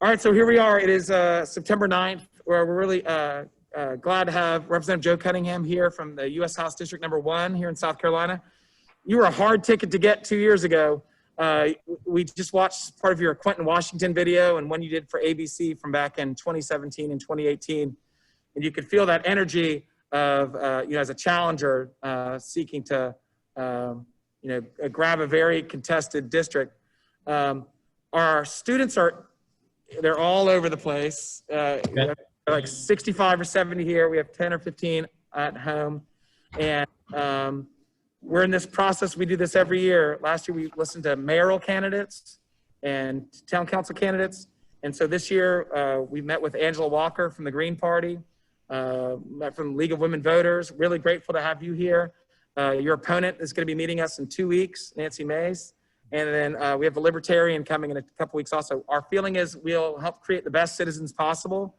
All right, so here we are. It is September 9th, where we're really glad to have Representative Joe Cunningham here from the U.S. House District Number 1 here in South Carolina. You were a hard ticket to get 2 years ago. We just watched part of your Quentin Washington video and one you did for ABC from back in 2017 and 2018. And you could feel that energy of, as a challenger seeking to, grab a very contested district. Our students they're all over the place. Like 65 or 70 here. We have 10 or 15 at home. And we're in this process. We do this every year. Last year, we listened to mayoral candidates and town council candidates. And so this year, we met with Angela Walker from the Green Party, met from the League of Women Voters. Really grateful to have you here. Your opponent is going to be meeting us in 2 weeks, Nancy Mays. And then we have a Libertarian coming in a couple weeks also. Our feeling is we'll help create the best citizens possible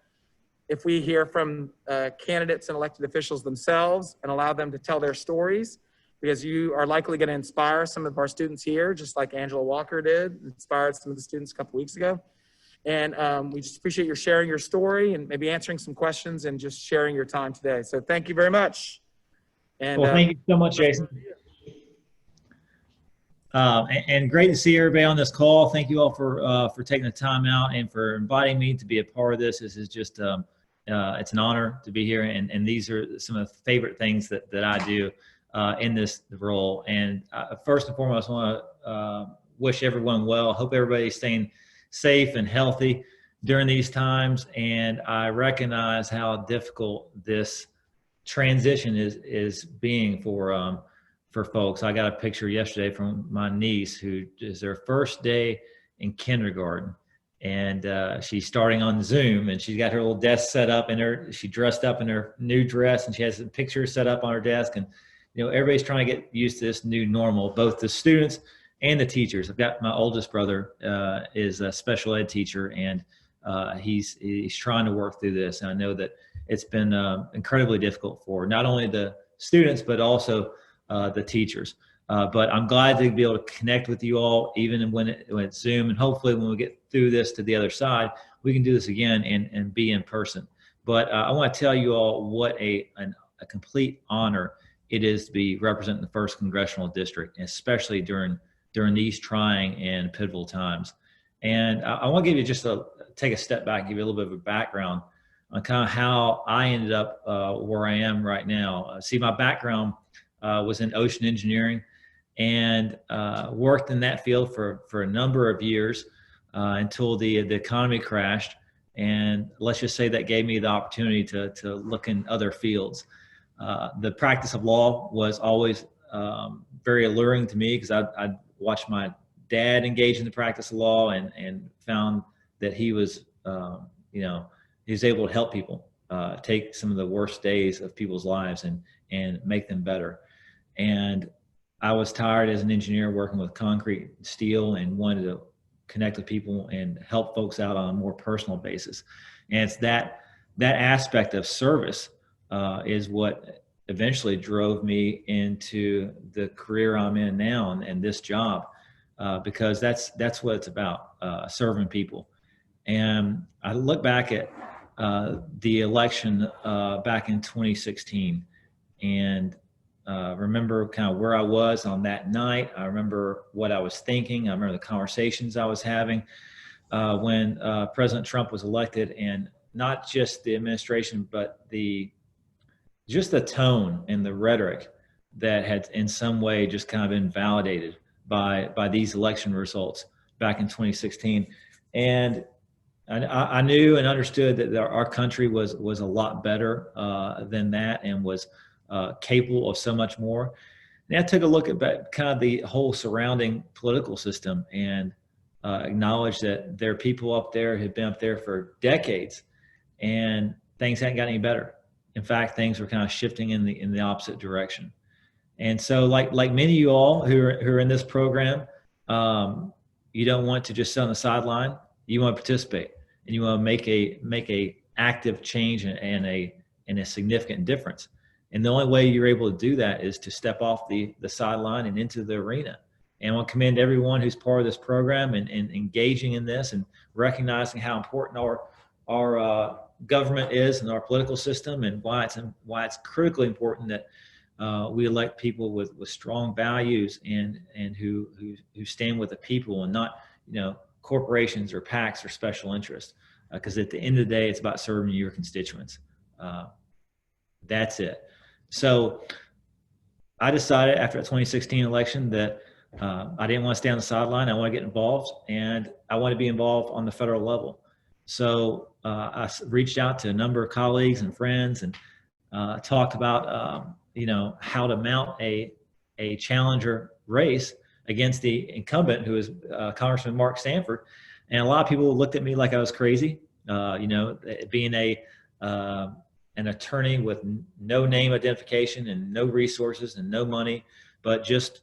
if we hear from candidates and elected officials themselves and allow them to tell their stories, because you are likely going to inspire some of our students here, just like Angela Walker did, inspired some of the students a couple weeks ago. And we just appreciate your sharing your story and maybe answering some questions and just sharing your time today. So thank you very much. And, well, thank you so much, Jason. And great to see everybody on this call. Thank you all for taking the time out and for inviting me to be a part of this. This is just, it's an honor to be here. And these are some of the favorite things that I do in this role. And first and foremost, I want to wish everyone well. Hope everybody's staying safe and healthy during these times. And I recognize how difficult this transition is being for folks. I got a picture yesterday from my niece, who is their first day in kindergarten, and she's starting on Zoom, and she's got her little desk set up, and she dressed up in her new dress, and she has some pictures set up on her desk, and everybody's trying to get used to this new normal, both the students and the teachers. I've got my oldest brother is a special ed teacher, and he's trying to work through this, and I know that it's been incredibly difficult for not only the students but also the teachers. But I'm glad to be able to connect with you all, even when it's Zoom, and hopefully when we get through this to the other side, we can do this again and be in person. But I want to tell you all what a complete honor it is to be representing the 1st Congressional District, especially during these trying and pivotal times. And I want to give you take a step back, give you a little bit of a background on kind of how I ended up where I am right now. See, my background was in ocean engineering, and worked in that field for a number of years until the economy crashed. And let's just say that gave me the opportunity to look in other fields. The practice of law was always very alluring to me, because I watched my dad engage in the practice of law and found that he was, he was able to help people take some of the worst days of people's lives and make them better. And I was tired as an engineer working with concrete and steel, and wanted to connect with people and help folks out on a more personal basis. And it's that aspect of service is what eventually drove me into the career I'm in now and this job, because that's what it's about, serving people. And I look back at the election back in 2016, and remember kind of where I was on that night. I remember what I was thinking. I remember the conversations I was having when President Trump was elected, and not just the administration, but just the tone and the rhetoric that had in some way just kind of been validated by these election results back in 2016. And I knew and understood that our country was a lot better than that, and was capable of so much more. And I took a look at kind of the whole surrounding political system, and acknowledged that there are people up there who've been up there for decades, and things hadn't gotten any better. In fact, things were kind of shifting in the opposite direction. And so, like many of you all who are in this program, you don't want to just sit on the sideline. You want to participate, and you want to make a active change and a significant difference. And the only way you're able to do that is to step off the sideline and into the arena And I want to commend everyone who's part of this program and engaging in this and recognizing how important our government is and our political system, and why it's critically important that we elect people with strong values and who stand with the people and not, corporations or PACs or special interests. Because at the end of the day, it's about serving your constituents. That's it. So I decided after the 2016 election that I didn't want to stay on the sideline. I want to get involved, and I want to be involved on the federal level. So I reached out to a number of colleagues and friends and talked about, how to mount a challenger race against the incumbent, who is Congressman Mark Sanford. And a lot of people looked at me like I was crazy, being an attorney with no name identification and no resources and no money, but just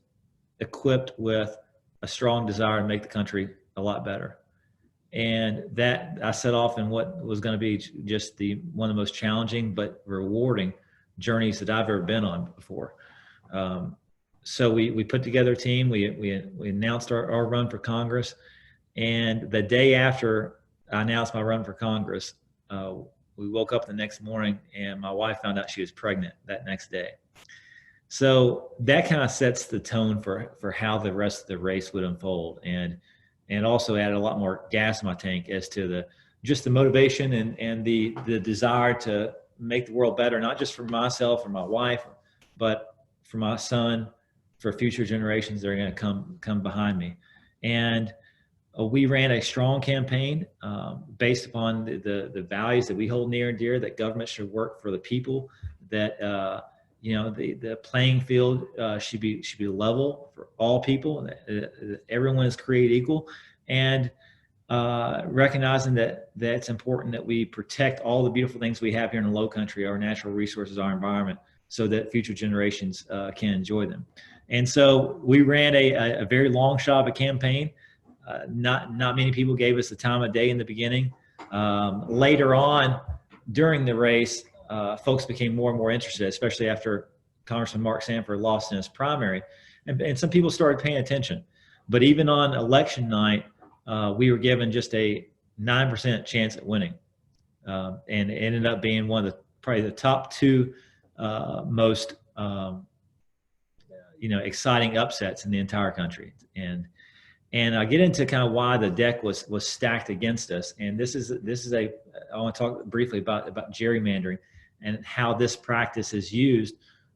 equipped with a strong desire to make the country a lot better. And that I set off in what was going to be just one of the most challenging but rewarding journeys that I've ever been on before. So we put together a team. We announced our run for Congress, and the day after I announced my run for Congress, we woke up the next morning and my wife found out she was pregnant that next day. So that kind of sets the tone for how the rest of the race would unfold, and also added a lot more gas in my tank as to just the motivation and the desire to make the world better, not just for myself or my wife, but for my son, for future generations that are going to come behind me. And we ran a strong campaign based upon the values that we hold near and dear, that government should work for the people, that the playing field should be level for all people, that everyone is created equal, and recognizing that it's important that we protect all the beautiful things we have here in the Low Country, our natural resources, our environment, so that future generations can enjoy them. And so we ran a very long shot of a campaign. Not many people gave us the time of day in the beginning. Later on, during the race, folks became more and more interested, especially after Congressman Mark Sanford lost in his primary, and some people started paying attention. But even on election night, we were given just a 9% chance at winning, and it ended up being one of probably the top two most exciting upsets in the entire country. And I get into kind of why the deck was stacked against us. And I want to talk briefly about gerrymandering and how this practice is used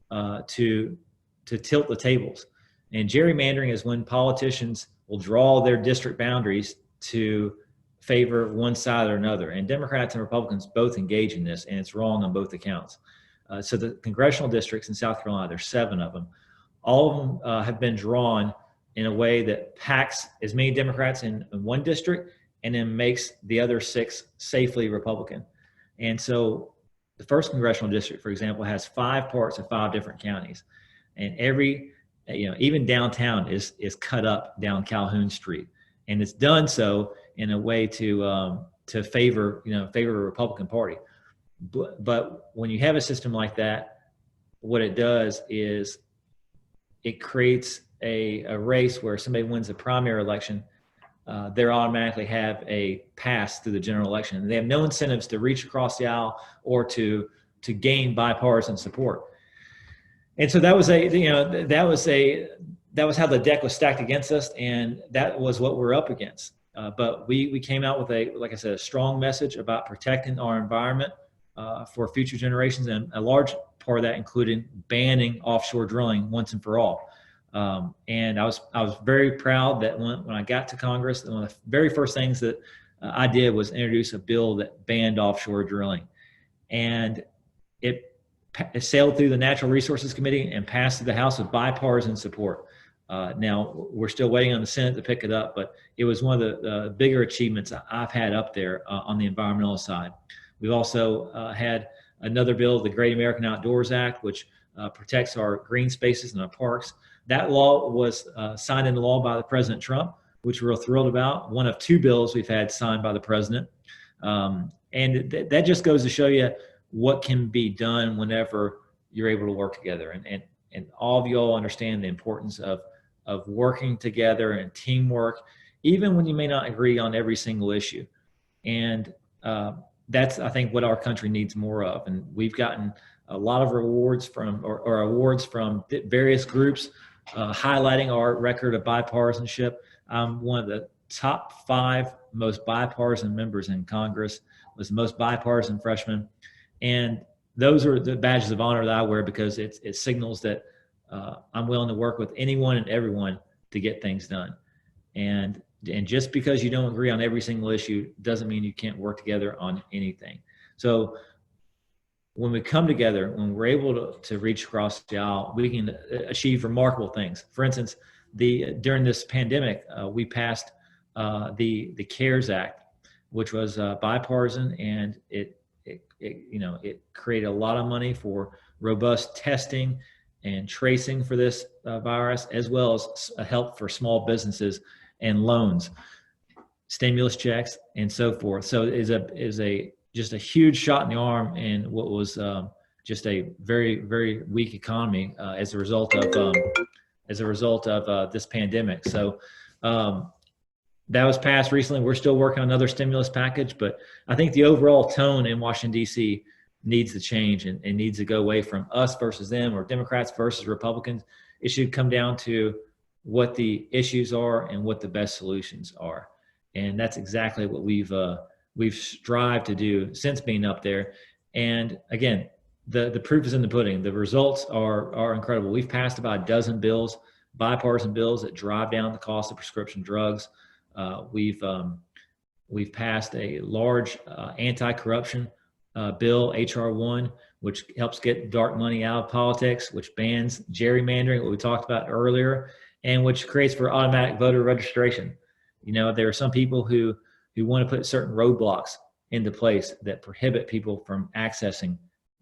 to tilt the tables. And gerrymandering is when politicians will draw their district boundaries to favor one side or another. And Democrats and Republicans both engage in this, and it's wrong on both accounts. So the congressional districts in South Carolina, there's 7 of them. All of them have been drawn in a way that packs as many Democrats in one district and then makes the other 6 safely Republican. And so the 1st congressional district, for example, has 5 parts of 5 different counties. And even downtown is cut up down Calhoun Street. And it's done so in a way to favor a Republican Party. But when you have a system like that, what it does is it creates a race where somebody wins a primary election, they automatically have a pass through the general election. And they have no incentives to reach across the aisle or to gain bipartisan support. And so that was how the deck was stacked against us, and that was what we're up against. But we came out with like I said, a strong message about protecting our environment for future generations, and a large part of that included banning offshore drilling once and for all. And I was very proud that when I got to Congress, one of the very first things that I did was introduce a bill that banned offshore drilling, and it sailed through the Natural Resources Committee and passed through the House with bipartisan support. Now we're still waiting on the Senate to pick it up, but it was one of the bigger achievements I've had up there on the environmental side. We've also had another bill, the Great American Outdoors Act, which protects our green spaces and our parks. That law was signed into law by the President Trump, which we're thrilled about. One of 2 bills we've had signed by the president. And that just goes to show you what can be done whenever you're able to work together. And all of you all understand the importance of of working together and teamwork, even when you may not agree on every single issue. And that's, I think, what our country needs more of. And we've gotten a lot of rewards from, or awards from various groups highlighting our record of bipartisanship. I'm one of the top 5 most bipartisan members in Congress, was the most bipartisan freshman. And those are the badges of honor that I wear, because it signals that I'm willing to work with anyone and everyone to get things done. And just because you don't agree on every single issue doesn't mean you can't work together on anything. So when we come together, when we're able to reach across the aisle, we can achieve remarkable things. For instance, during this pandemic, we passed the CARES Act, which was bipartisan, and it created a lot of money for robust testing and tracing for this virus, as well as help for small businesses and loans, stimulus checks, and so forth. So it is just a huge shot in the arm in what was just a very, very weak economy as a result of this pandemic. So that was passed recently. We're still working on another stimulus package, but I think the overall tone in Washington, D.C. needs to change and needs to go away from us versus them, or Democrats versus Republicans. It should come down to what the issues are and what the best solutions are. And that's exactly what we've strived to do since being up there. And again, the proof is in the pudding. The results are incredible. We've passed about a dozen bills, bipartisan bills, that drive down the cost of prescription drugs. We've passed a large anti-corruption bill, HR 1, which helps get dark money out of politics, which bans gerrymandering, what we talked about earlier, and which creates for automatic voter registration. There are some people who want to put certain roadblocks into place that prohibit people from accessing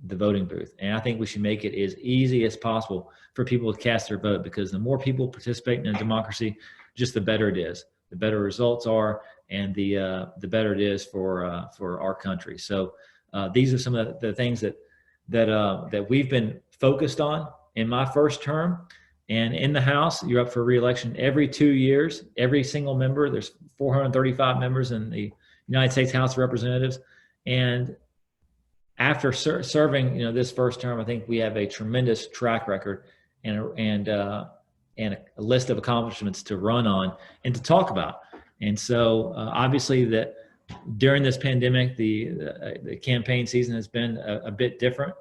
the voting booth. And I think we should make it as easy as possible for people to cast their vote, because the more people participate in a democracy, just the better it is. The better results are, and the better it is for our country. So these are some of the things that we've been focused on in my first term. And in the House, you're up for re-election every 2 years. Every single member, there's 435 members in the United States House of Representatives. And after serving, this first term, I think we have a tremendous track record and a list of accomplishments to run on and to talk about. And so obviously that during this pandemic, the campaign season has been a bit different,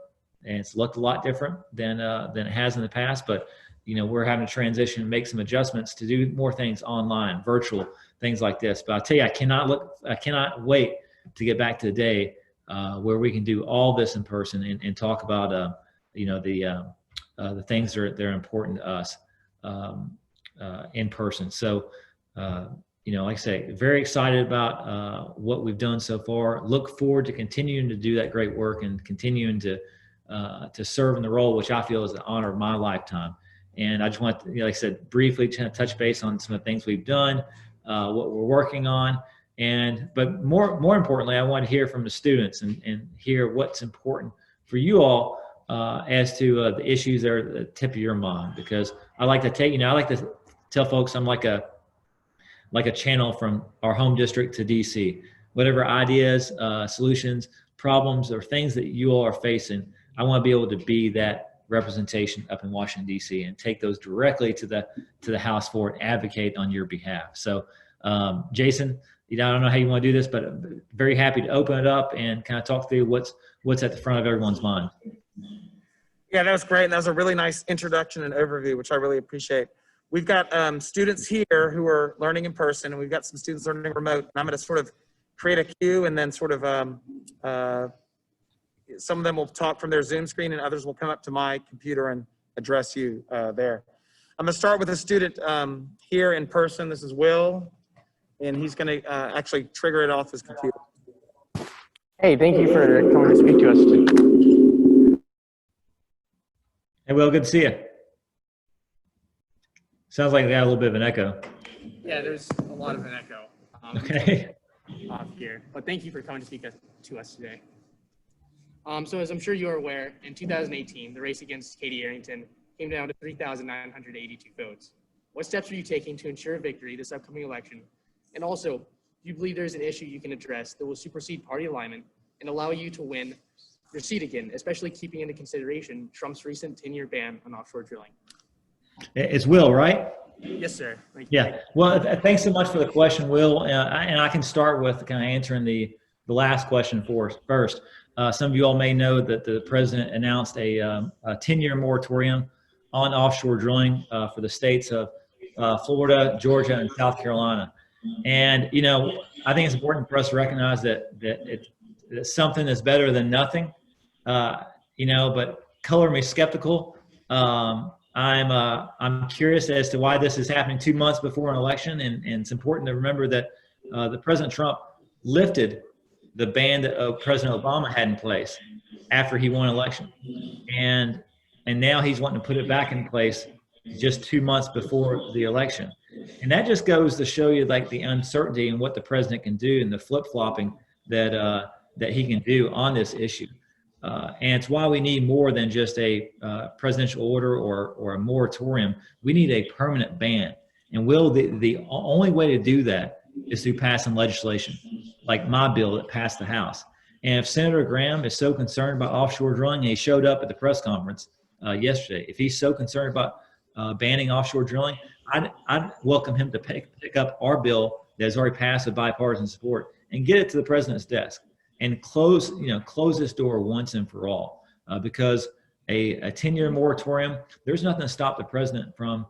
and it's looked a lot different than it has in the past. But we're having to transition and make some adjustments to do more things online, virtual, things like this. But I'll tell you, I cannot wait to get back to the day where we can do all this in person and talk about the things that are important to us in person. So like I say, very excited about what we've done so far. Look forward to continuing to do that great work and continuing to serve in the role, which I feel is the honor of my lifetime. And I just want to, like I said, briefly touch base on some of the things we've done, what we're working on. But more importantly, I want to hear from the students and hear what's important for you all as to the issues that are at the tip of your mind. Because I like to tell folks I'm like a channel from our home district to DC. Whatever ideas, solutions, problems, or things that you all are facing, I want to be able to be that representation up in Washington, D.C. and take those directly to the House floor and advocate on your behalf. So, Jason, I don't know how you want to do this, but I'm very happy to open it up and kind of talk through what's at the front of everyone's mind. Yeah, that was great. And that was a really nice introduction and overview, which I really appreciate. We've got students here who are learning in person, and we've got some students learning remote. And I'm going to sort of create a queue, and then sort of some of them will talk from their Zoom screen, and others will come up to my computer and address you there. I'm going to start with a student here in person. This is Will, and he's going to actually trigger it off his computer. Hey, thank you for coming to speak to us today. Hey, Will, good to see you. Sounds like they got a little bit of an echo. Yeah, there's a lot of an echo. Okay. Off here, but thank you for coming to speak to us today. So as I'm sure you are aware, in 2018, the race against Katie Arrington came down to 3,982 votes. What steps are you taking to ensure victory this upcoming election? And also, do you believe there's an issue you can address that will supersede party alignment and allow you to win your seat again, especially keeping into consideration Trump's recent 10-year ban on offshore drilling? It's Will, right? Yes, sir. Thank you. Yeah. Well, thanks so much for the question, Will. And I can start with kind of answering the last question first. Some of you all may know that the president announced a 10-year moratorium on offshore drilling for the states of Florida, Georgia, and South Carolina. And, you know, I think it's important for us to recognize that something is better than nothing, you know, but color me skeptical. I'm curious as to why this is happening 2 months before an election, and it's important to remember that the President Trump lifted the ban that President Obama had in place after he won election, and now he's wanting to put it back in place just 2 months before the election, and that just goes to show you like the uncertainty and what the president can do and the flip-flopping that he can do on this issue. And it's why we need more than just a presidential order or a moratorium. We need a permanent ban. And the only way to do that is through passing legislation, like my bill that passed the House. And if Senator Graham is so concerned about offshore drilling, and he showed up at the press conference yesterday, if he's so concerned about banning offshore drilling, I'd welcome him to pick up our bill that has already passed with bipartisan support and get it to the president's desk and close this door once and for all, because a 10-year moratorium, there's nothing to stop the president from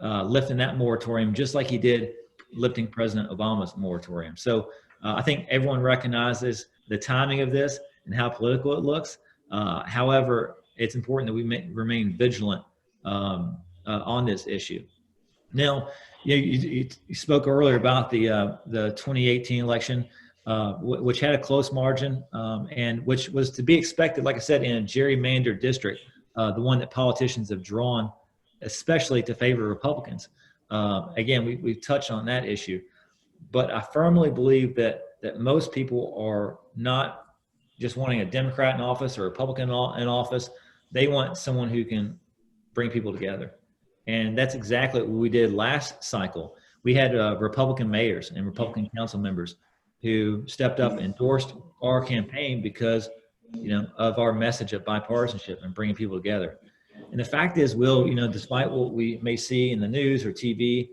lifting that moratorium, just like he did lifting President Obama's moratorium. So I think everyone recognizes the timing of this and how political it looks. However, it's important that we remain vigilant on this issue. Now, you spoke earlier about the 2018 election, which had a close margin, and which was to be expected, like I said, in a gerrymandered district, the one that politicians have drawn, especially to favor Republicans. Again, we've touched on that issue, but I firmly believe that most people are not just wanting a Democrat in office or a Republican in office. They want someone who can bring people together. And that's exactly what we did last cycle. We had Republican mayors and Republican council members who stepped up and endorsed our campaign because, of our message of bipartisanship and bringing people together. And the fact is, Will, despite what we may see in the news or TV,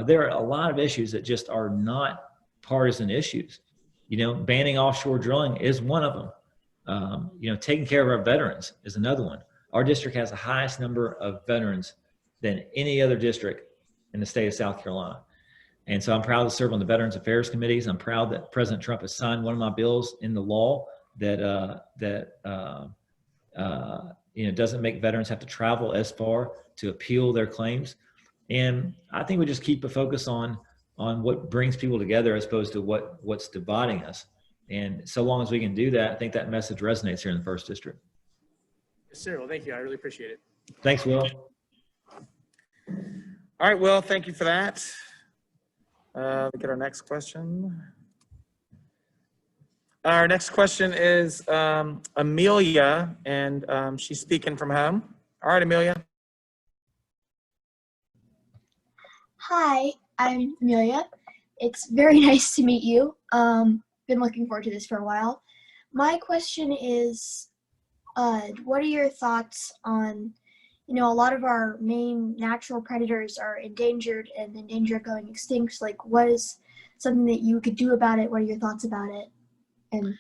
there are a lot of issues that just are not partisan issues. Banning offshore drilling is one of them. Taking care of our veterans is another one. Our district has the highest number of veterans than any other district in the state of South Carolina. And so I'm proud to serve on the Veterans Affairs Committees. I'm proud that President Trump has signed one of my bills into law that doesn't make veterans have to travel as far to appeal their claims. And I think we just keep a focus on what brings people together as opposed to what's dividing us. And so long as we can do that, I think that message resonates here in the 1st District. Yes, sir. Well, thank you. I really appreciate it. Thanks, Will. All right, Will, thank you for that. Look at our next question. Our next question is Amelia, and she's speaking from home. All right, Amelia. Hi, I'm Amelia. It's very nice to meet you. Been looking forward to this for a while. My question is, what are your thoughts on, a lot of our main natural predators are endangered and in danger of going extinct. Like, what is something that you could do about it? What are your thoughts about it? And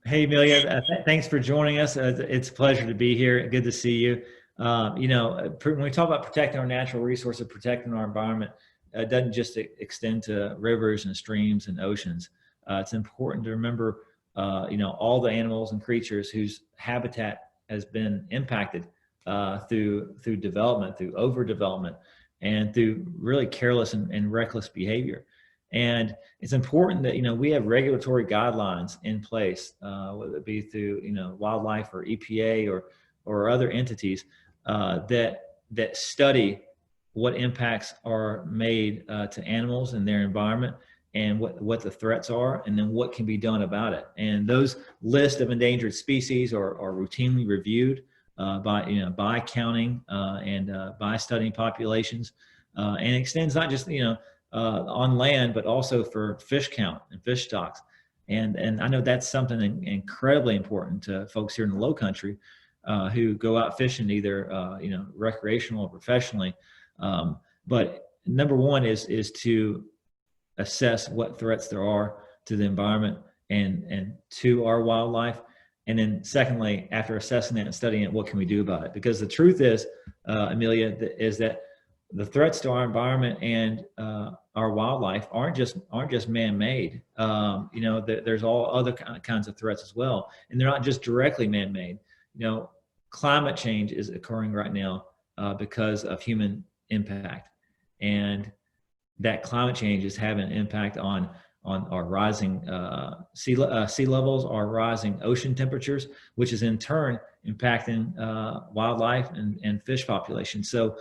hey, Amelia, thanks for joining us. It's a pleasure to be here. Good to see you. When we talk about protecting our natural resources, protecting our environment, it doesn't just extend to rivers and streams and oceans. It's important to remember, all the animals and creatures whose habitat has been impacted through development, through overdevelopment, and through really careless and reckless behavior. And it's important that, we have regulatory guidelines in place, whether it be through, wildlife or EPA or other entities that study what impacts are made to animals and their environment and what the threats are, and then what can be done about it. And those lists of endangered species are routinely reviewed by counting and by studying populations, and extends not just on land, but also for fish count and fish stocks. And I know that's something incredibly important to folks here in the Low Country who go out fishing either recreational or professionally. But number one is to assess what threats there are to the environment and to our wildlife. And then secondly, after assessing that and studying it, what can we do about it? Because the truth is, Amelia, is that the threats to our environment and our wildlife aren't just man-made. There's all other kinds of threats as well, and they're not just directly man-made. Climate change is occurring right now because of human impact, and that climate change is having an impact on our rising sea levels, our rising ocean temperatures, which is in turn impacting wildlife and fish populations. So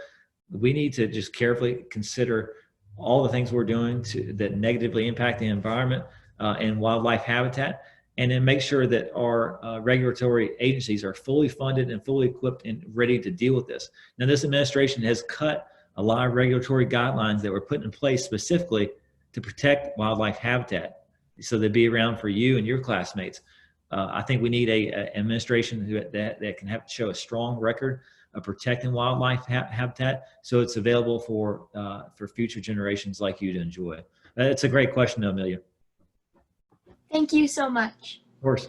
we need to just carefully consider all the things we're doing that negatively impact the environment and wildlife habitat, and then make sure that our regulatory agencies are fully funded and fully equipped and ready to deal with this. Now, this administration has cut a lot of regulatory guidelines that were put in place specifically to protect wildlife habitat, so they'd be around for you and your classmates. I think we need an administration that can show a strong record of protecting wildlife habitat, so it's available for future generations like you to enjoy. It's a great question, though, Amelia. Thank you so much. Of course.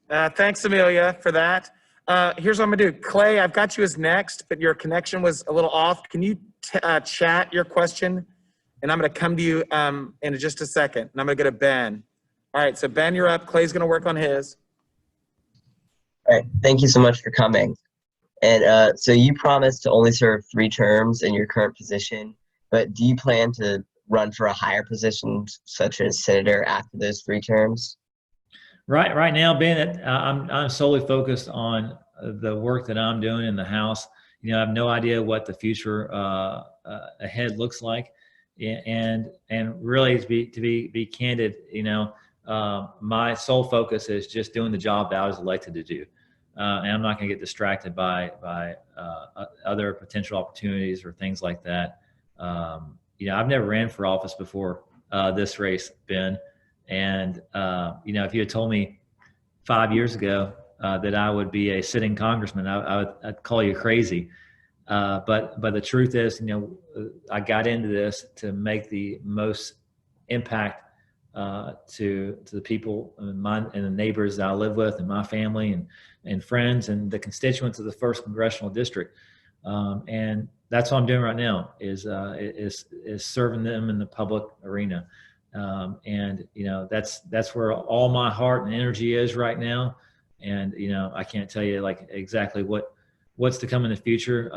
Thanks, Amelia, for that. Here's what I'm gonna do. Clay, I've got you as next, but your connection was a little off. Can you chat your question? And I'm gonna come to you in just a second. And I'm gonna go to Ben. All right, so Ben, you're up. Clay's gonna work on his. All right, thank you so much for coming. And so you promised to only serve 3 terms in your current position, but do you plan to run for a higher position, such as senator, after those 3 terms? Right now, Ben, I'm solely focused on the work that I'm doing in the House. I have no idea what the future ahead looks like, and really to be candid, my sole focus is just doing the job that I was elected to do, and I'm not going to get distracted by other potential opportunities or things like that. I've never ran for office before this race, Ben. And, if you had told me 5 years ago that I would be a sitting congressman, I'd call you crazy. But the truth is, I got into this to make the most impact to the people and the neighbors that I live with, and my family and friends and the constituents of the 1st Congressional District. And that's what I'm doing right now is serving them in the public arena. And that's where all my heart and energy is right now. And I can't tell you exactly what's to come in the future.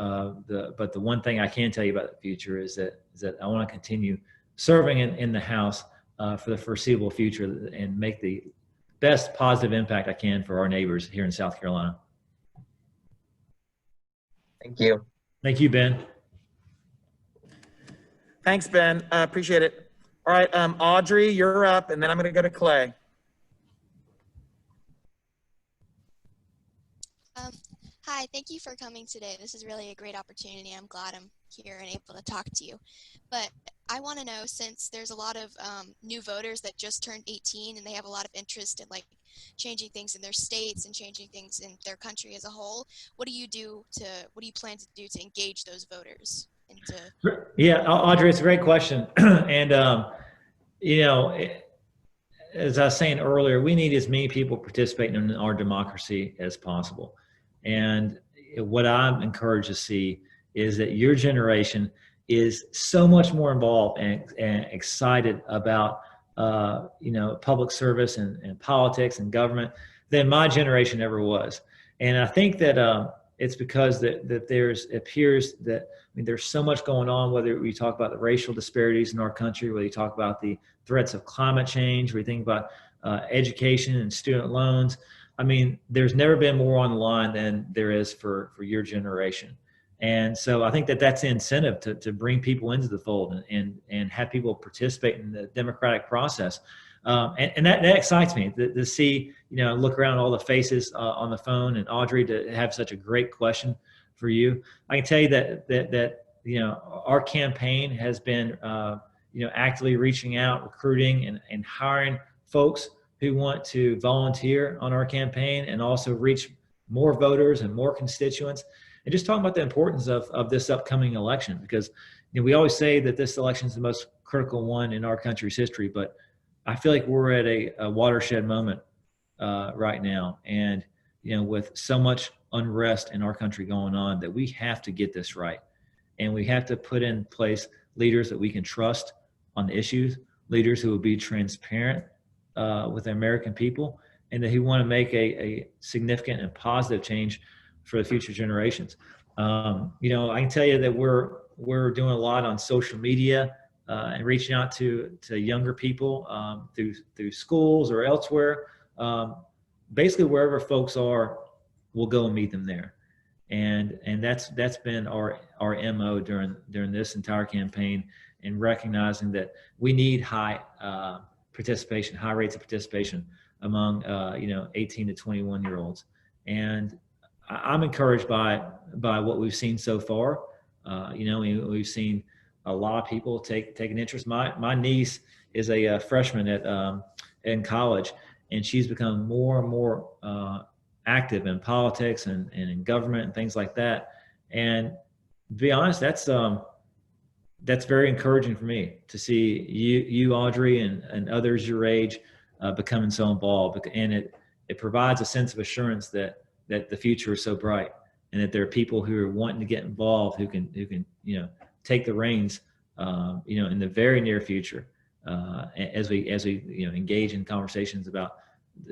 But the one thing I can tell you about the future is that I want to continue serving in the House for the foreseeable future and make the best positive impact I can for our neighbors here in South Carolina. Thank you. Thank you, Ben. Thanks, Ben. Appreciate it. All right, Audrey, you're up, and then I'm gonna go to Clay. Hi, thank you for coming today. This is really a great opportunity. I'm glad I'm here and able to talk to you. But I want to know, since there's a lot of new voters that just turned 18 and they have a lot of interest in changing things in their states and changing things in their country as a whole, what do you plan to do to engage those voters? Yeah, Audrey, it's a great question. And, as I was saying earlier, we need as many people participating in our democracy as possible. And what I'm encouraged to see is that your generation is so much more involved and excited about, public service and politics and government than my generation ever was. And I think that it's because it appears that there's so much going on, whether we talk about the racial disparities in our country, whether you talk about the threats of climate change, we think about education and student loans. There's never been more on the line than there is for your generation. And so I think that's the incentive to bring people into the fold and have people participate in the democratic process. And that excites me to see, look around all the faces on the phone, and Audrey, to have such a great question for you. I can tell you that our campaign has been actively reaching out, recruiting, and hiring folks who want to volunteer on our campaign and also reach more voters and more constituents, and just talking about the importance of this upcoming election, because we always say that this election is the most critical one in our country's history, but I feel like we're at a watershed moment right now, and with so much unrest in our country going on, that we have to get this right, and we have to put in place leaders that we can trust on the issues, leaders who will be transparent with the American people, and that who want to make a significant and positive change for the future generations. I can tell you that we're doing a lot on social media and reaching out to younger people through schools or elsewhere. Basically, wherever folks are, we'll go and meet them there, and that's been our MO during this entire campaign, and recognizing that we need high rates of participation among 18 to 21-year-olds, and I'm encouraged by what we've seen so far. We've seen a lot of people take an interest. My niece is a freshman in college, and she's become more and more active in politics and in government and things like that. And to be honest, that's very encouraging for me to see you Audrey, and others your age becoming so involved, and it provides a sense of assurance that the future is so bright, and that there are people who are wanting to get involved, who can take the reins in the very near future as we engage in conversations about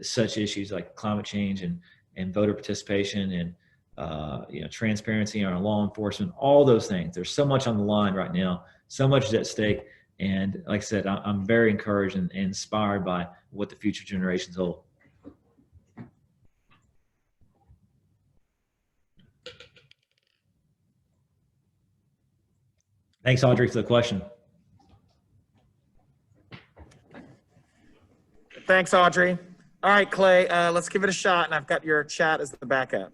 such issues like climate change and voter participation and transparency in our law enforcement, all those things. There's so much on the line right now, so much is at stake, and like I said, I'm very encouraged and inspired by what the future generations hold. Thanks, Audrey, for the question. Thanks, Audrey. All right, Clay, let's give it a shot, and I've got your chat as the backup.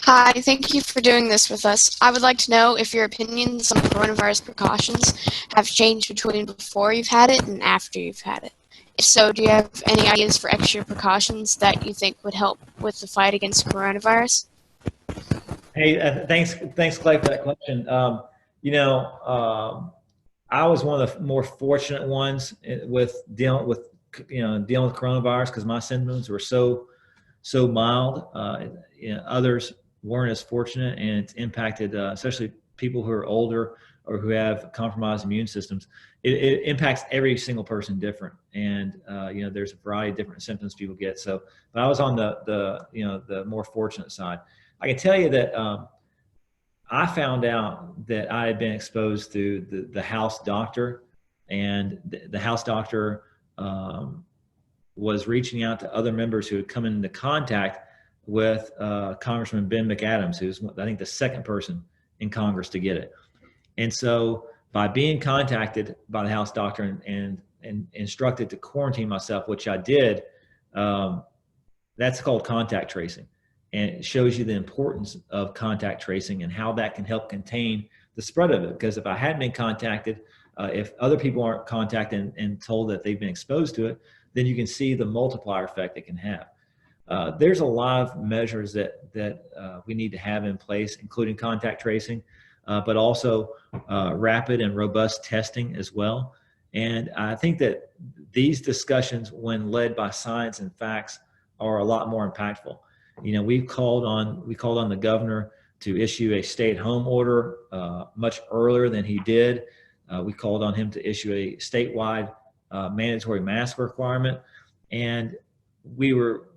Hi, thank you for doing this with us. I would like to know if your opinions on coronavirus precautions have changed between before you've had it and after you've had it. If so, do you have any ideas for extra precautions that you think would help with the fight against coronavirus? Hey, thanks, Clay, for that question. I was one of the more fortunate ones with dealing with coronavirus, because my symptoms were so mild. Others weren't as fortunate, and it's impacted, especially people who are older or who have compromised immune systems. It impacts every single person different, and there's a variety of different symptoms people get. So, but I was on the more fortunate side. I can tell you that I found out that I had been exposed to the house doctor, and the house doctor was reaching out to other members who had come into contact with Congressman Ben McAdams, who's, I think, the second person in Congress to get it. And so by being contacted by the house doctor and instructed to quarantine myself, which I did, that's called contact tracing. And it shows you the importance of contact tracing and how that can help contain the spread of it. Because if I hadn't been contacted, if other people aren't contacted and told that they've been exposed to it, then you can see the multiplier effect it can have. There's a lot of measures that we need to have in place, including contact tracing, but also rapid and robust testing as well. And I think that these discussions, when led by science and facts, are a lot more impactful. We called on the governor to issue a stay-at-home order much earlier than he did. We called on him to issue a statewide mandatory mask requirement, and we were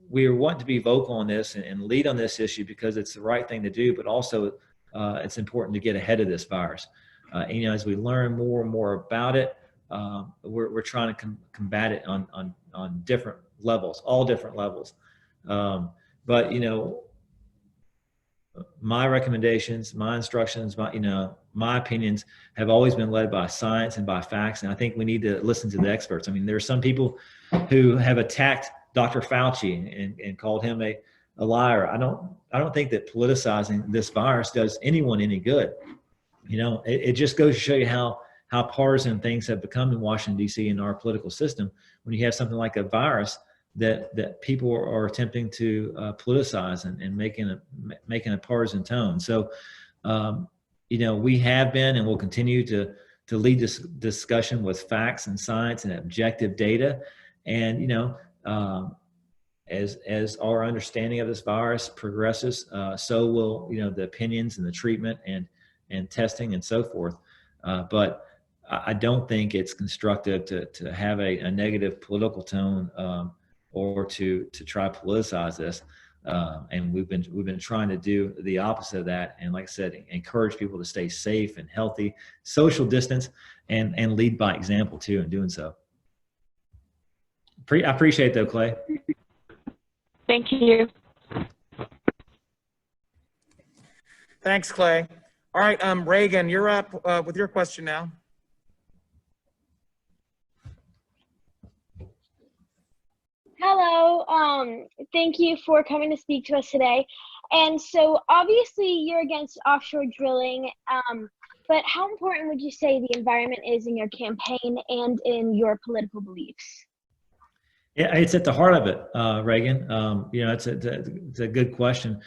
wanting to be vocal on this and lead on this issue because it's the right thing to do, but also it's important to get ahead of this virus. As we learn more and more about it, we're trying to combat it on different levels, all different levels. But my recommendations, my instructions, my opinions have always been led by science and by facts. And I think we need to listen to the experts. I mean, there are some people who have attacked Dr. Fauci and called him a liar. I don't think that politicizing this virus does anyone any good. It just goes to show you how partisan things have become in Washington, D.C. in our political system. When you have something like a virus that people are attempting to politicize and making a partisan tone. So, we have been and will continue to lead this discussion with facts and science and objective data. And, as our understanding of this virus progresses, so will, the opinions and the treatment and testing and so forth. But I don't think it's constructive to have a negative political tone or to try to politicize this. And we've been trying to do the opposite of that. And like I said, encourage people to stay safe and healthy, social distance, and lead by example too in doing so. I appreciate it though, Clay. Thank you. Thanks, Clay. All right, Reagan, you're up with your question now. Hello, thank you for coming to speak to us today. And so obviously you're against offshore drilling, but how important would you say the environment is in your campaign and in your political beliefs? Yeah, it's at the heart of it, Reagan. It's a good question.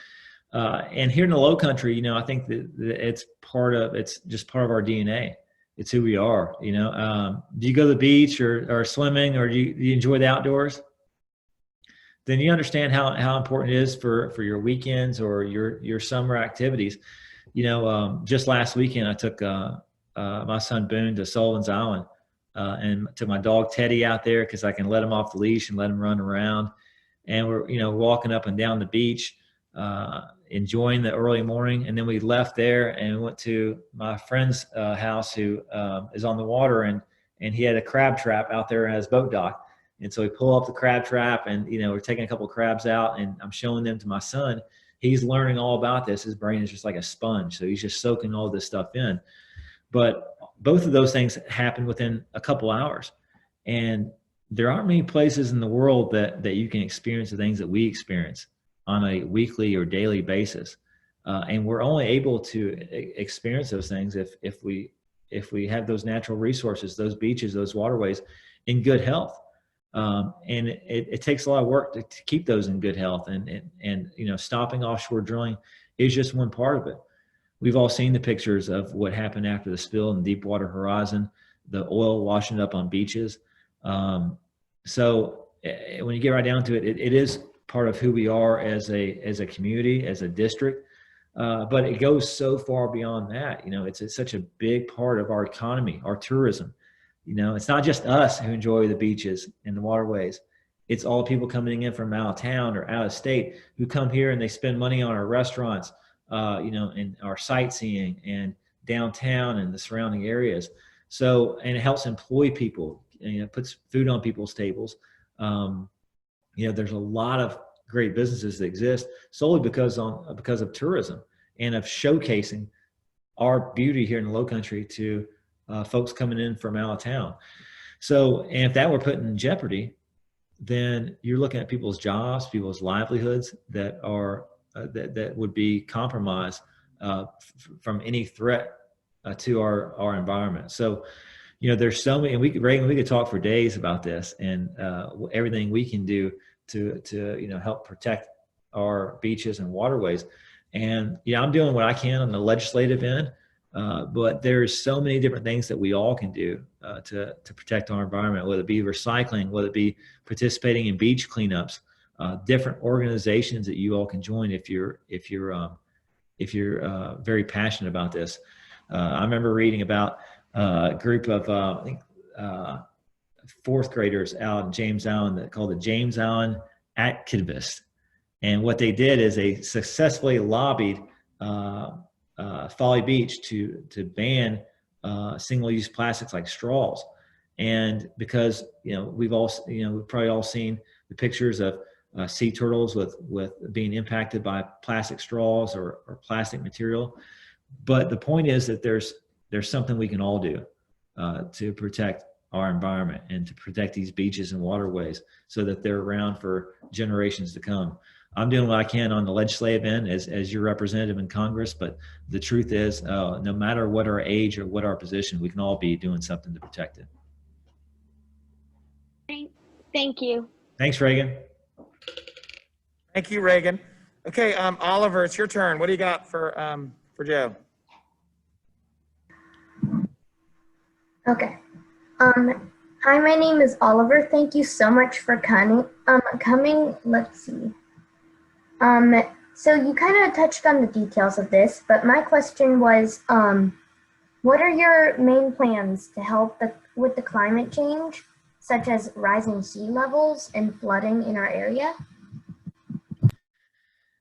And here in the Low Country, I think that it's just part of our DNA. It's who we are. Do you go to the beach or swimming, or do you enjoy the outdoors? Then you understand how important it is for your weekends or your summer activities. Just last weekend I took my son Boone to Sullivan's Island and took my dog Teddy out there because I can let him off the leash and let him run around. And we're walking up and down the beach, enjoying the early morning. And then we left there and went to my friend's house who is on the water, and he had a crab trap out there at his boat dock. And so we pull up the crab trap and, we're taking a couple of crabs out and I'm showing them to my son. He's learning all about this. His brain is just like a sponge. So he's just soaking all this stuff in. But both of those things happen within a couple hours. And there aren't many places in the world that you can experience the things that we experience on a weekly or daily basis. And we're only able to experience those things if we have those natural resources, those beaches, those waterways in good health. And it takes a lot of work to keep those in good health, and stopping offshore drilling is just one part of it. We've all seen the pictures of what happened after the spill in Deepwater Horizon, the oil washing up on beaches. So when you get right down to it, it is part of who we are as a community, as a district. But it goes so far beyond that. It's such a big part of our economy, our tourism. It's not just us who enjoy the beaches and the waterways. It's all people coming in from out of town or out of state who come here and they spend money on our restaurants, and our sightseeing and downtown and the surrounding areas. So, and it helps employ people, puts food on people's tables. There's a lot of great businesses that exist solely because of tourism and of showcasing our beauty here in the Low Country to folks coming in from out of town. So, and if that were put in jeopardy, then you're looking at people's jobs, people's livelihoods that are that would be compromised from any threat to our environment. So, there's so many, and Reagan, we could talk for days about this and everything we can do to help protect our beaches and waterways. And I'm doing what I can on the legislative end. But there's so many different things that we all can do to protect our environment, whether it be recycling, whether it be participating in beach cleanups, different organizations that you all can join if you're very passionate about this. I remember reading about a group of I think fourth graders out in James Island called the James Island Activists, and what they did is they successfully lobbied Folly Beach to ban single-use plastics like straws. And because we've probably all seen the pictures of sea turtles with being impacted by plastic straws or plastic material. But the point is that there's something we can all do to protect our environment and to protect these beaches and waterways so that they're around for generations to come. I'm doing what I can on the legislative end as your representative in Congress, but the truth is, no matter what our age or what our position, we can all be doing something to protect it. Thank you. Thanks, Reagan. Thank you, Reagan. Okay, Oliver, it's your turn. What do you got for Joe? Okay. Hi, my name is Oliver. Thank you so much for coming. Let's see. So you kind of touched on the details of this, but my question was, what are your main plans to help with the climate change, such as rising sea levels and flooding in our area?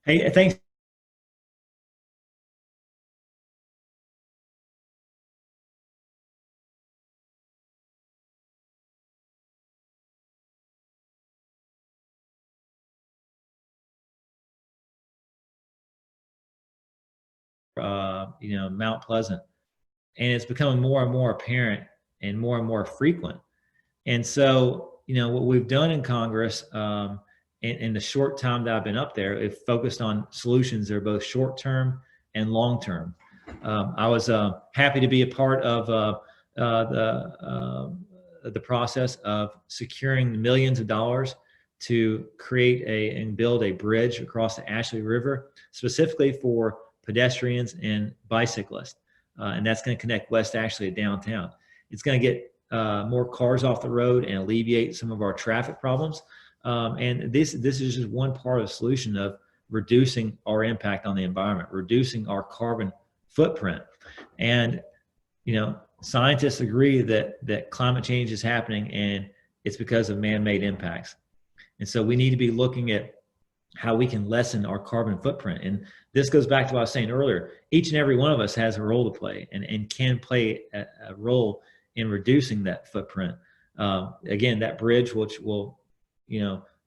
Hey, thanks. Mount Pleasant, and it's becoming more and more apparent and more frequent. And so, what we've done in Congress in the short time that I've been up there, it focused on solutions that are both short-term and long-term. I was happy to be a part of the process of securing millions of dollars to create and build a bridge across the Ashley River, specifically for pedestrians and bicyclists. And that's going to connect West Ashley to downtown. It's going to get more cars off the road and alleviate some of our traffic problems. And this is just one part of the solution of reducing our impact on the environment, reducing our carbon footprint. And, scientists agree that climate change is happening, and it's because of man-made impacts. And so we need to be looking at how we can lessen our carbon footprint. And this goes back to what I was saying earlier. Each and every one of us has a role to play and can play a role in reducing that footprint. Again, that bridge, which will,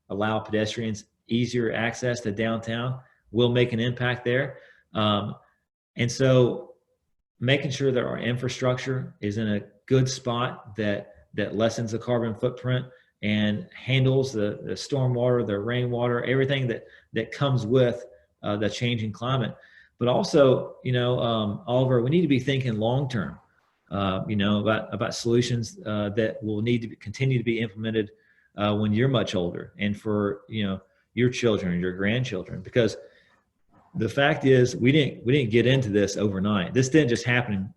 allow pedestrians easier access to downtown, will make an impact there. And so making sure that our infrastructure is in a good spot that lessens the carbon footprint and handles the stormwater, the rainwater, everything that comes with the changing climate. But also, Oliver, we need to be thinking long-term, about solutions that will need to continue to be implemented when you're much older, and for, your children and your grandchildren. Because the fact is, we didn't get into this overnight. This didn't just happen,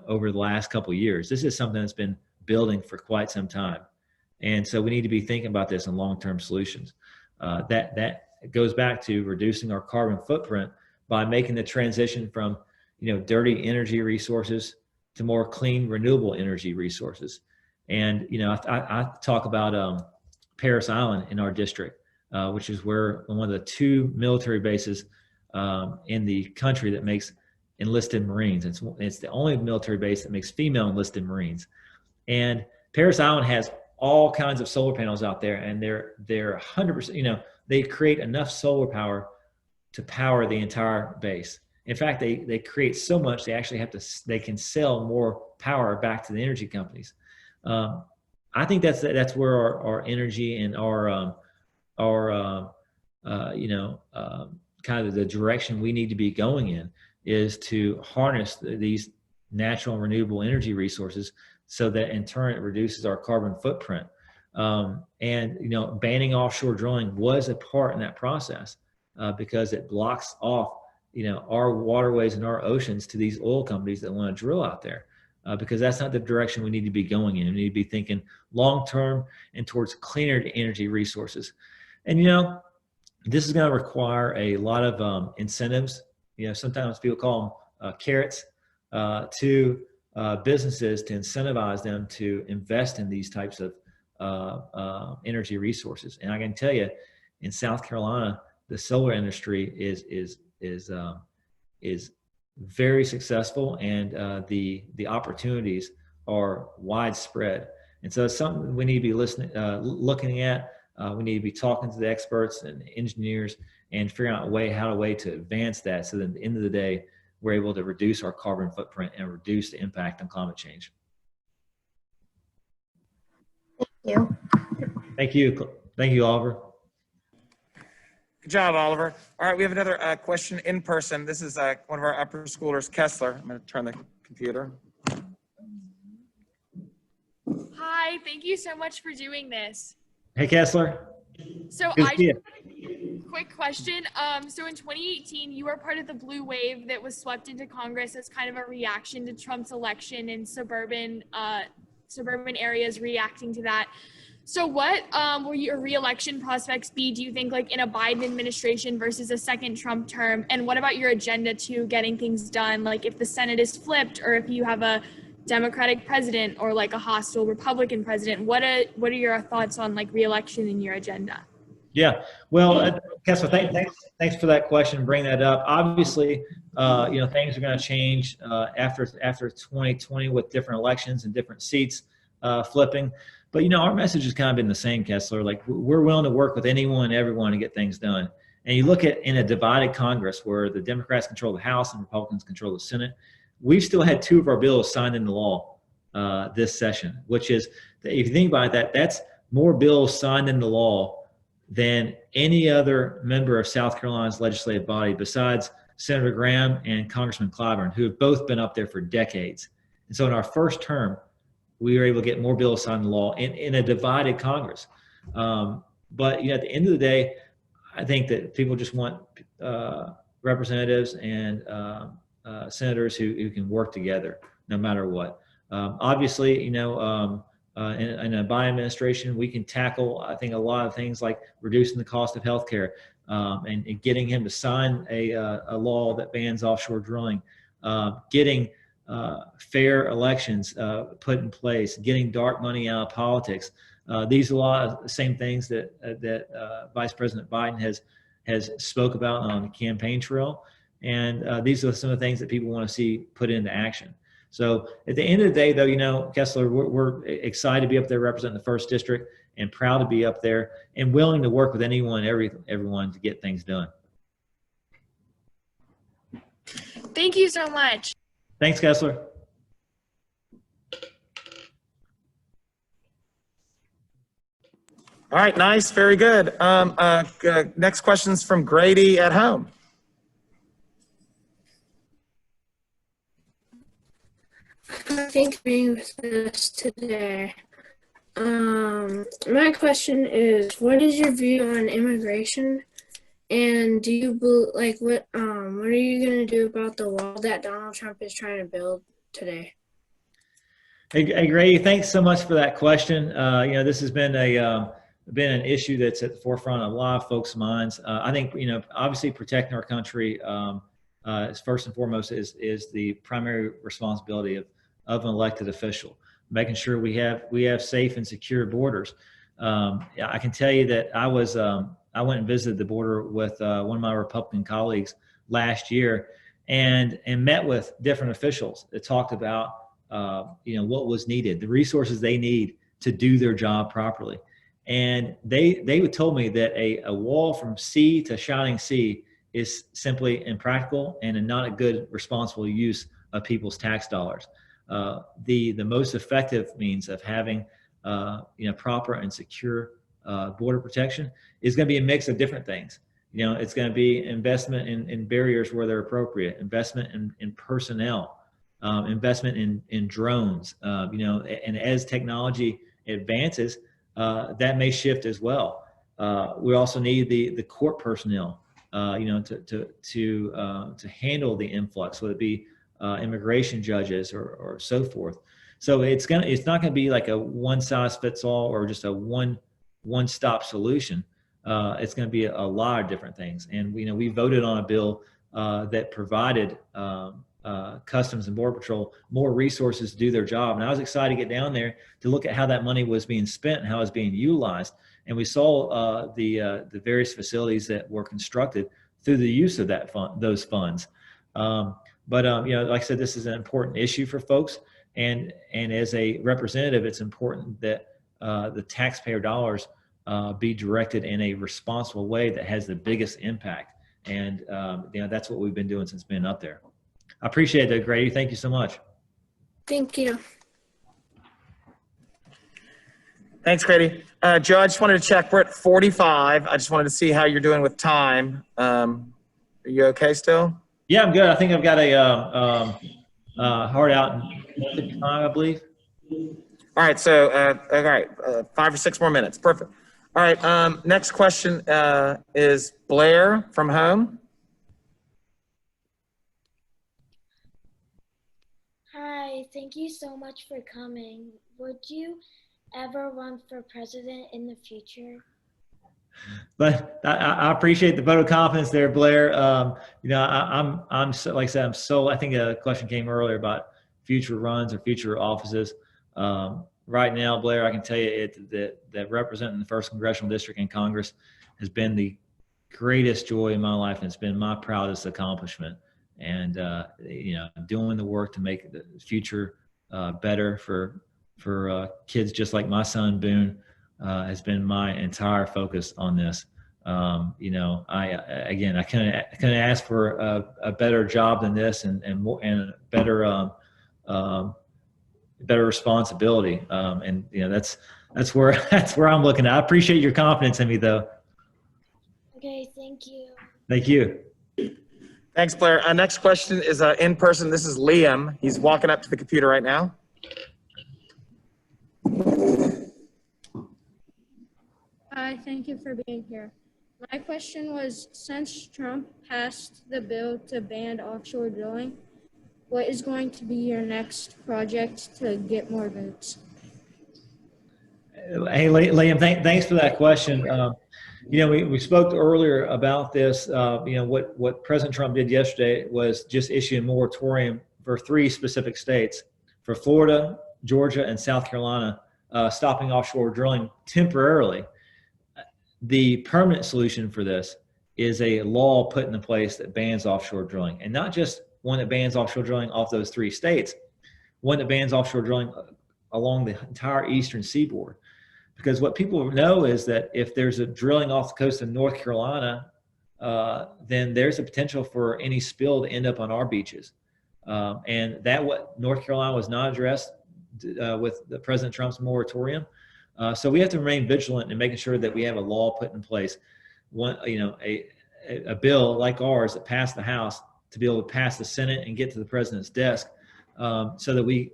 over the last couple of years. This is something that's been building for quite some time. And so we need to be thinking about this in long-term solutions. That goes back to reducing our carbon footprint by making the transition from, dirty energy resources to more clean, renewable energy resources. And, I talk about Paris Island in our district, which is where one of the 2 military bases in the country that makes enlisted Marines. It's the only military base that makes female enlisted Marines. And Paris Island has all kinds of solar panels out there, and they're 100%, they create enough solar power to power the entire base. In fact, they create so much, they actually they can sell more power back to the energy companies. I think that's where our energy and our kind of the direction we need to be going in is to harness these natural and renewable energy resources, so that in turn it reduces our carbon footprint. And banning offshore drilling was a part in that process because it blocks off our waterways and our oceans to these oil companies that want to drill out there, because that's not the direction we need to be going in. We need to be thinking long term and towards cleaner energy resources. And this is going to require a lot of incentives. Sometimes people call them carrots to businesses, to incentivize them to invest in these types of energy resources. And I can tell you, in South Carolina, the solar industry is very successful, and the opportunities are widespread. And so it's something we need to be looking at. We need to be talking to the experts and engineers and figuring out how to advance that so that at the end of the day, we're able to reduce our carbon footprint and reduce the impact on climate change. Thank you. Thank you. Thank you, Oliver. Good job, Oliver. All right, we have another question in person. This is one of our upper schoolers, Kessler. I'm going to turn the computer. Hi, thank you so much for doing this. Hey, Kessler. So Good to I see just have a quick question. So in 2018, you were part of the blue wave that was swept into Congress as kind of a reaction to Trump's election and suburban areas reacting to that. So what will your re-election prospects be, do you think, like in a Biden administration versus a second Trump term? And what about your agenda to getting things done? Like if the Senate is flipped or if you have a Democratic president or like a hostile Republican president, what are your thoughts on like re-election in your agenda? Yeah, well, Kessler, thanks for that question. Bring that up. Obviously, things are going to change after 2020 with different elections and different seats flipping. But our message has kind of been the same, Kessler. Like we're willing to work with anyone and everyone to get things done. And you look at in a divided Congress where the Democrats control the House and Republicans control the Senate, we've still had 2 of our bills signed into law this session, which is, if you think about it, that's more bills signed into law than any other member of South Carolina's legislative body besides Senator Graham and Congressman Clyburn, who have both been up there for decades. And so in our first term, we were able to get more bills signed into law in a divided Congress. But at the end of the day, I think that people just want representatives and senators who can work together no matter what. Obviously, in a Biden administration, we can tackle, I think, a lot of things like reducing the cost of healthcare and getting him to sign a law that bans offshore drilling, getting fair elections put in place, getting dark money out of politics. These are a lot of the same things that Vice President Biden has spoke about on the campaign trail. And these are some of the things that people want to see put into action. So at the end of the day, though, Kessler, we're excited to be up there representing the 1st District and proud to be up there and willing to work with anyone, everyone to get things done. Thank you so much. Thanks, Kessler. All right, nice, very good. Next question's from Grady at home. Thanks for being with us today. My question is, what is your view on immigration? And do you what are you going to do about the wall that Donald Trump is trying to build today? Hey, Grady, thanks so much for that question. This has been an issue that's at the forefront of a lot of folks' minds. I think, obviously protecting our country is first and foremost is the primary responsibility of an elected official, making sure we have safe and secure borders. I can tell you that I went and visited the border with one of my Republican colleagues last year and met with different officials that talked about what was needed, the resources they need to do their job properly. And they told me that a wall from sea to shining sea is simply impractical and not a good responsible use of people's tax dollars. The most effective means of having proper and secure border protection is going to be a mix of different things. It's going to be investment in barriers where they're appropriate, investment in personnel, investment in drones, and as technology advances, that may shift as well. We also need the court personnel, to handle the influx, whether it be immigration judges or so forth. So it's not going to be like a one size fits all or just a one-stop solution. It's going to be a lot of different things. And we voted on a bill that provided Customs and Border Patrol more resources to do their job. And I was excited to get down there to look at how that money was being spent and how it was being utilized. And we saw the various facilities that were constructed through the use of those funds. But like I said, this is an important issue for folks. And as a representative, it's important that the taxpayer dollars be directed in a responsible way that has the biggest impact. And that's what we've been doing since being up there. I appreciate that, Grady. Thank you so much. Thank you. Thanks, Grady. Joe, I just wanted to check. We're at 45. I just wanted to see how you're doing with time. Are you okay still? Yeah, I'm good. I think I've got a hard out in time, I believe. All right. So, all right, 5 or 6 more minutes. Perfect. All right. Next question is Blair from home. Hi, thank you so much for coming. Would you ever run for president in the future? But I appreciate the vote of confidence there, Blair. I'm so, like I said, I think a question came earlier about future runs or future offices. Right now, Blair, I can tell you that representing the 1st Congressional District in Congress has been the greatest joy in my life, and it's been my proudest accomplishment. And doing the work to make the future better for kids just like my son Boone has been my entire focus on this. I couldn't ask for a better job than this, and more, and better responsibility. That's where I'm looking at. I appreciate your confidence in me, though. Okay, thank you. Thank you. Thanks, Blair. Next question is in person. This is Liam. He's walking up to the computer right now. Hi, thank you for being here. My question was, since Trump passed the bill to ban offshore drilling, what is going to be your next project to get more votes? Hey, Liam, thanks for that question. We spoke earlier about this. What President Trump did yesterday was just issue a moratorium for 3 specific states, for Florida, Georgia, and South Carolina, stopping offshore drilling temporarily. The permanent solution for this is a law put into place that bans offshore drilling, and not just one that bans offshore drilling off those 3 states, one that bans offshore drilling along the entire eastern seaboard. Because what people know is that if there's a drilling off the coast of North Carolina, then there's a potential for any spill to end up on our beaches. And what North Carolina was not addressed with the President Trump's moratorium. So we have to remain vigilant in making sure that we have a law put in place, a bill like ours that passed the House to be able to pass the Senate and get to the President's desk, so that we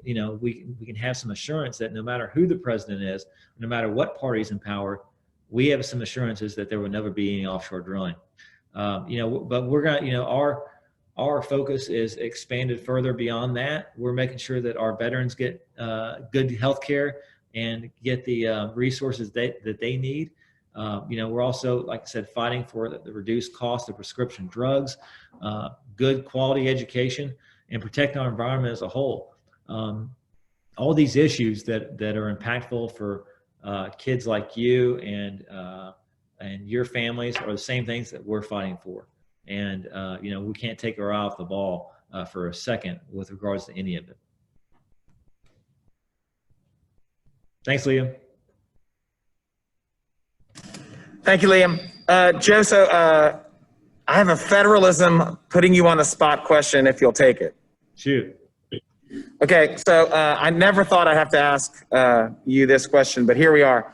can have some assurance that no matter who the president is, no matter what party's in power, we have some assurances that there will never be any offshore drilling. But we're gonna, our focus is expanded further beyond that. We're making sure that our veterans get good health care and get the resources that they need. We're also, like I said, fighting for the reduced cost of prescription drugs, good quality education, and protect our environment as a whole. All these issues that are impactful for kids like you and your families are the same things that we're fighting for. And we can't take our eye off the ball for a second with regards to any of it. Thanks, Liam. Thank you, Liam. Joe, so I have a federalism putting you on the spot question, if you'll take it. Shoot. Okay, so I never thought I'd have to ask you this question, but here we are.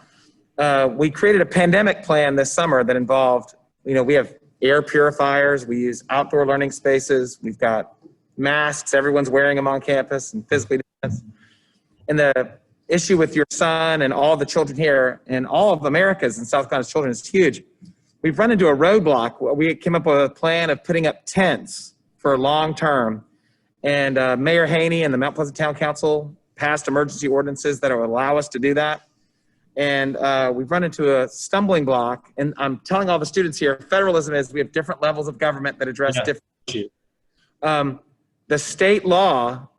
We created a pandemic plan this summer that involved, we have air purifiers, we use outdoor learning spaces, we've got masks, everyone's wearing them on campus and physically distanced. And the issue with your son and all the children here and all of America's and South Carolina's children is huge. We've run into a roadblock. We came up with a plan of putting up tents for long term. And Mayor Haney and the Mount Pleasant Town Council passed emergency ordinances that will allow us to do that. And we've run into a stumbling block. And I'm telling all the students here, federalism is we have different levels of government that address different issues. The state law,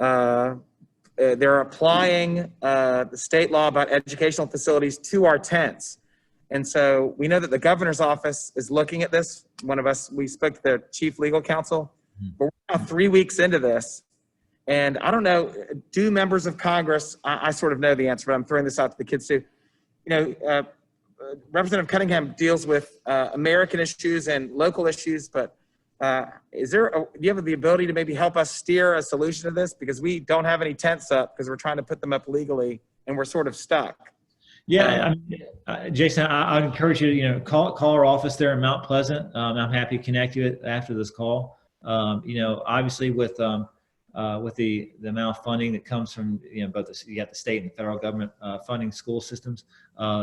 they're applying the state law about educational facilities to our tents. And so we know that the governor's office is looking at this. One of us, we spoke to the chief legal counsel. But we're now 3 weeks into this. And I don't know, do members of Congress, I sort of know the answer, but I'm throwing this out to the kids too. Representative Cunningham deals with American issues and local issues, but do you have the ability to maybe help us steer a solution to this? Because we don't have any tents up because we're trying to put them up legally and we're sort of stuck. Yeah, Jason, I'd encourage you to, call our office there in Mount Pleasant. I'm happy to connect you after this call. Obviously with the amount of funding that comes from, both you got the state and the federal government funding school systems,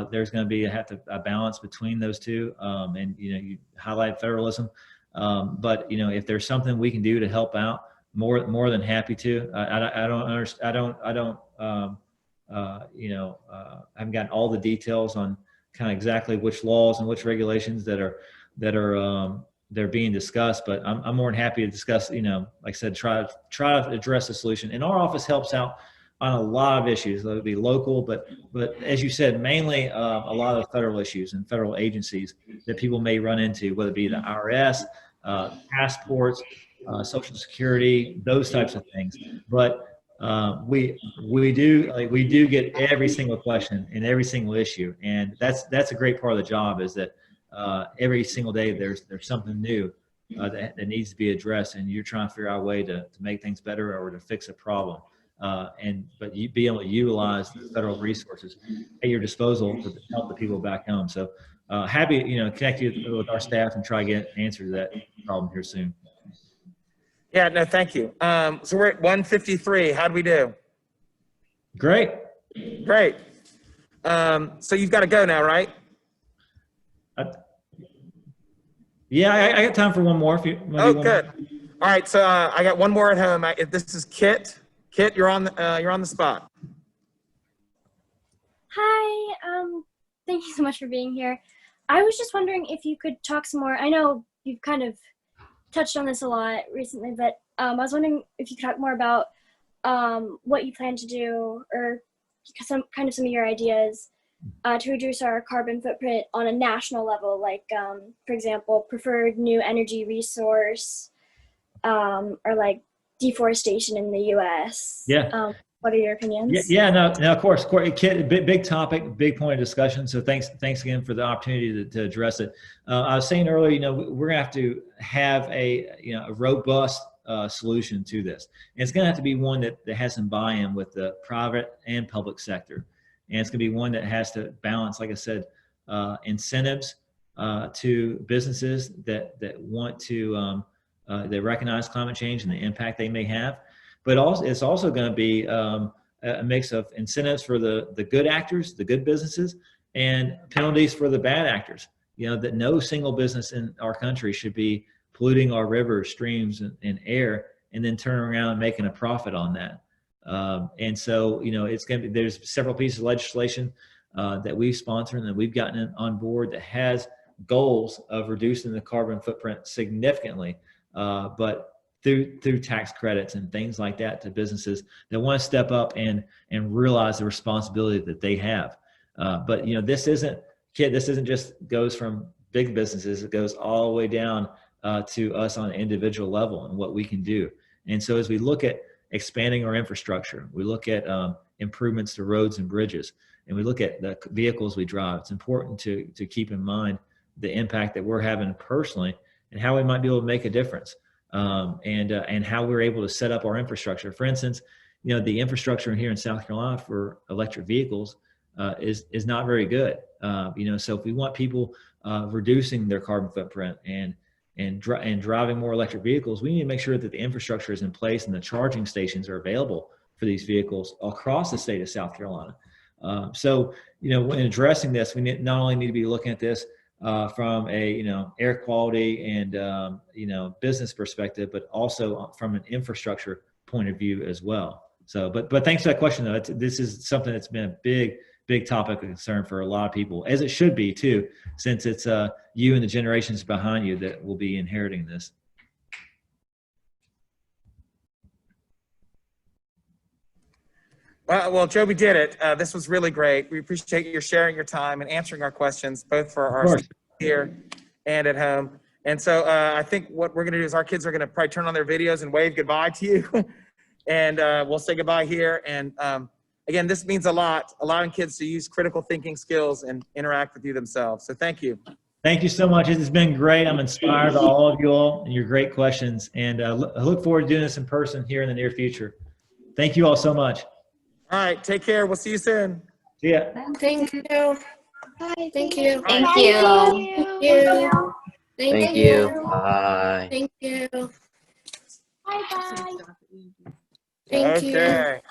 there's going to be a balance between those two. And, you highlight federalism. But, if there's something we can do to help out, more than happy to. I haven't gotten all the details on kind of exactly which laws and which regulations that are they're being discussed, but I'm more than happy to discuss, like I said, try to address a solution. And our office helps out on a lot of issues. That would be local, but as you said, mainly a lot of federal issues and federal agencies that people may run into, whether it be the IRS, passports, Social Security, those types of things. But we do get every single question and every single issue, and that's a great part of the job, is that every single day there's something new that needs to be addressed, and you're trying to figure out a way to make things better or to fix a problem. But you be able to utilize the federal resources at your disposal to help the people back home. So happy, connect you with our staff and try to get an answer to that problem here soon. Yeah, no, thank you. So we're at 153. How'd we do? Great. Great. So you've got to go now, right? Yeah, I got time for one more. If you Oh, good. All right, so I got one more at home. This is Kit. Kit, you're on the spot. Hi. Thank you so much for being here. I was just wondering if you could talk some more. I know you've kind of touched on this a lot recently, but I was wondering if you could talk more about what you plan to do, or some of your ideas to reduce our carbon footprint on a national level, like for example, preferred new energy resource, or like deforestation in the U.S. Yeah. What are your opinions? Yeah, no, of course, Kit, big topic, big point of discussion. So thanks again for the opportunity to address it. I was saying earlier, we're gonna have to have a robust solution to this. And it's gonna have to be one that has some buy-in with the private and public sector. And it's gonna be one that has to balance, like I said, incentives to businesses that want to, they recognize climate change and the impact they may have. But also, it's also going to be a mix of incentives for the good actors, the good businesses, and penalties for the bad actors. That no single business in our country should be polluting our rivers, streams, and air, and then turning around and making a profit on that. And so, it's going to be, there's several pieces of legislation that we've sponsored and that we've gotten on board that has goals of reducing the carbon footprint significantly, but through tax credits and things like that to businesses that want to step up and realize the responsibility that they have. But this isn't just goes from big businesses. It goes all the way down to us on an individual level and what we can do. And so as we look at expanding our infrastructure, we look at improvements to roads and bridges, and we look at the vehicles we drive, it's important to keep in mind the impact that we're having personally and how we might be able to make a difference. And how we're able to set up our infrastructure. For instance, the infrastructure here in South Carolina for electric vehicles is not very good. So if we want people reducing their carbon footprint and driving more electric vehicles, we need to make sure that the infrastructure is in place and the charging stations are available for these vehicles across the state of South Carolina. So when addressing this, we not only need to be looking at this from a air quality and business perspective, but also from an infrastructure point of view as well. So, but thanks for that question though. This is something that's been a big topic of concern for a lot of people, as it should be too, since it's you and the generations behind you that will be inheriting this. Well, Joe, we did it. This was really great. We appreciate you sharing your time and answering our questions, both for our students here and at home. And so I think what we're going to do is our kids are going to probably turn on their videos and wave goodbye to you. And we'll say goodbye here. And again, this means a lot, allowing kids to use critical thinking skills and interact with you themselves. So thank you. Thank you so much. It has been great. I'm inspired by all of you all and your great questions. And I look forward to doing this in person here in the near future. Thank you all so much. All right, take care. We'll see you soon. See ya. Thank you. Bye. Thank you. Thank you. Thank you. Thank you. Bye. Thank you. Bye bye. Thank you. Okay.